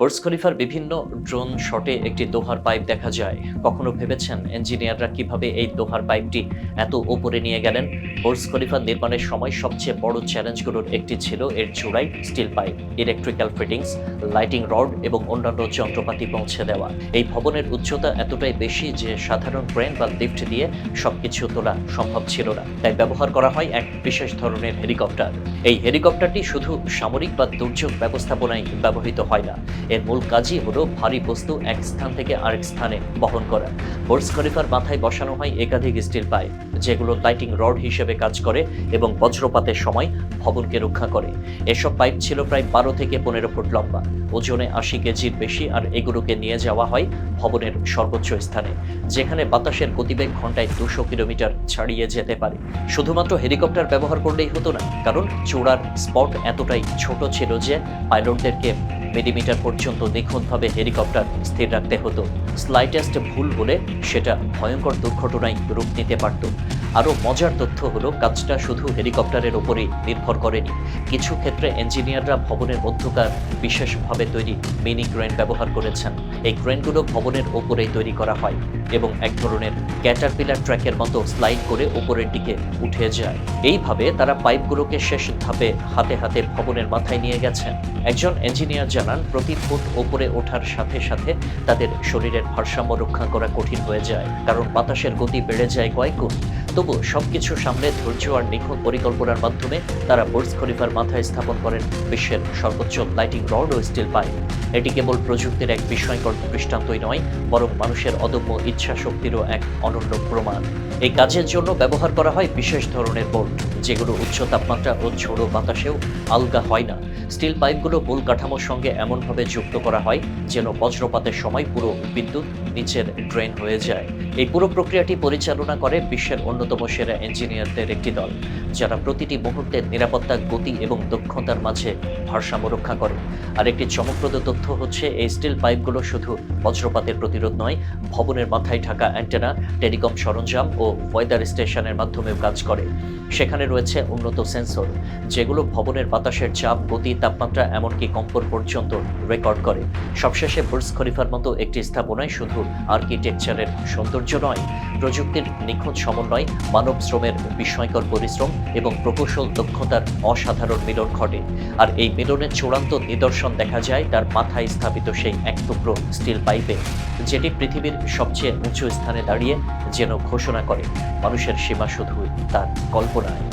Burj খলিফার বিভিন্ন drone শটে একটি লোহার পাইপ দেখা যায়। কখনো ভেবেছেন ইঞ্জিনিয়াররা কিভাবে এই লোহার পাইপটি এত উপরে নিয়ে গেলেন? বুর্জ খলিফা নির্মাণের সময় সবচেয়ে বড় চ্যালেঞ্জগুলোর একটি ছিল এর চূড়ায় steel pipe, electrical fittings, lighting rod এবং অন্যান্য যন্ত্রপাতি পৌঁছে দেওয়া। এই ভবনের উচ্চতা এতটাই বেশি যে সাধারণ ক্রেন বা লিফট দিয়ে সবকিছু তোলা সম্ভব ছিল না। তাই ব্যবহার করা হয় এক বিশেষ ধরনের হেলিকপ্টার। এই হেলিকপ্টারটি শুধু সামরিক বা দুর্যোগ ব্যবস্থাপনায় ব্যবহৃত হয় না, এর মূল কাজই হলো ভারী বস্তু এক স্থান থেকে আরেক স্থানে বহন করা। বুর্জ খলিফার মাথায় বসানো হয় একাধিক স্টিল পাইপ, যেগুলো লাইটিং রড হিসেবে কাজ করে এবং বজ্রপাতের সময় ভবনকে রক্ষা করে। এসব পাইপ ছিল প্রায় 12 থেকে 15 ফুট লম্বা, ওজনে 80 কেজির বেশি, আর এগুলোকে নিয়ে যাওয়া হয় ভবনের সর্বোচ্চ স্থানে, যেখানে বাতাসের গতিবেগ ঘন্টায় 200 কিলোমিটার ছাড়িয়ে যেতে পারে। শুধুমাত্র হেলিকপ্টার ব্যবহার করলেই হতো না, কারণ চূড়ার স্পট এতটাই ছোট ছিল যে পাইলটদেরকে মিলিমিটার পর্যন্ত নিখুঁতভাবে হেলিকপ্টার স্থির রাখতে হতো। স্লাইটেস্ট ভুল হলে সেটা ভয়ঙ্কর দুর্ঘটনায় রূপ নিতে পারত। আরও মজার তথ্য হলো, কাজটা শুধু হেলিকপ্টারের ওপরেই নির্ভর করেনি। কিছু ক্ষেত্রে ইঞ্জিনিয়াররা ভবনের মধ্যকার বিশেষভাবে তৈরি মিনি ক্রেন ব্যবহার করেছেন। এই ক্রেনগুলো ভবনের ওপরেই তৈরি করা হয় এবং এক ধরনের ক্যাটারপিলার ট্র্যাকের মতো স্লাইড করে ওপরের দিকে উঠে যায়। এইভাবে তারা পাইপগুলোকে শেষ ধাপে হাতে হাতে ভবনের মাথায় নিয়ে গেছেন। একজন ইঞ্জিনিয়ার জানান, প্রতি ফুট ওপরে ওঠার সাথে সাথে তাদের শরীরের ভারসাম্য রক্ষা করা কঠিন হয়ে যায়, কারণ বাতাসের গতি বেড়ে যায় কয়েক গুণ। তবু সবকিছু সামলে ধৈর্য আর নিখুঁত পরিকল্পনার মাধ্যমে তারা বুর্জ খলিফার মাথায় স্থাপন করেন বিশ্বের সর্বোচ্চ লাইটিং রড ও স্টিল পাইপ। এটি কেবল প্রযুক্তির এক বিস্ময়কর দৃষ্টান্তই নয়, বরং মানুষের অদম্য ইচ্ছা শক্তিরও এক অনন্য প্রমাণ। এই কাজের জন্য ব্যবহার করা হয় বিশেষ ধরনের বোল্ট, যেগুলো উচ্চ তাপমাত্রা ও ঝোড়ো বাতাসেও আলগা হয় না। স্টিল পাইপগুলো মূল কাঠামোর সঙ্গে এমনভাবে যুক্ত করা হয় যেন বজ্রপাতের সময় পুরো বিদ্যুৎ নিচের ড্রেন হয়ে যায়। এই পুরো প্রক্রিয়াটি পরিচালনা করে বিশ্বের অন্যতম সেরা ইঞ্জিনিয়ারদের একটি দল, যারা প্রতিটি মুহূর্তের নিরাপত্তা, গতি এবং দক্ষতার মাঝে ভারসাম্য রক্ষা করে। আর একটি চমকপ্রদ তথ্য হচ্ছে, এই স্টিল পাইপগুলো শুধু বজ্রপাতের প্রতিরোধ নয়, ভবনের মাথায় থাকা অ্যান্টেনা, টেলিকম সরঞ্জাম ও ওয়েদার স্টেশনের মাধ্যমেও কাজ করে। সেখানে রয়েছে উন্নত সেন্সর, যেগুলো ভবনের বাতাসের চাপ, গতি, তাপমাত্রা, এমনকি কম্পন পর্যন্ত রেকর্ড করে। সবশেষে বুর্জ খলিফার মতো একটি স্থাপনায় শুধু আর্কিটেকচারের সৌন্দর্য নয়, প্রযুক্তির নিখুঁত সমন্বয়, মানব শ্রমের বিস্ময়কর পরিশ্রম এবং প্রকৌশল দক্ষতার অসাধারণ মিলন ঘটে। আর এই মিলনের চূড়ান্ত নিদর্শন দেখা যায় তার মাথায় স্থাপিত সেই এক টুকরো স্টিল পাইপে, যেটি পৃথিবীর সবচেয়ে উঁচু স্থানে দাঁড়িয়ে যেন ঘোষণা করে, মানুষের সীমা শুধুই তার কল্পনায়।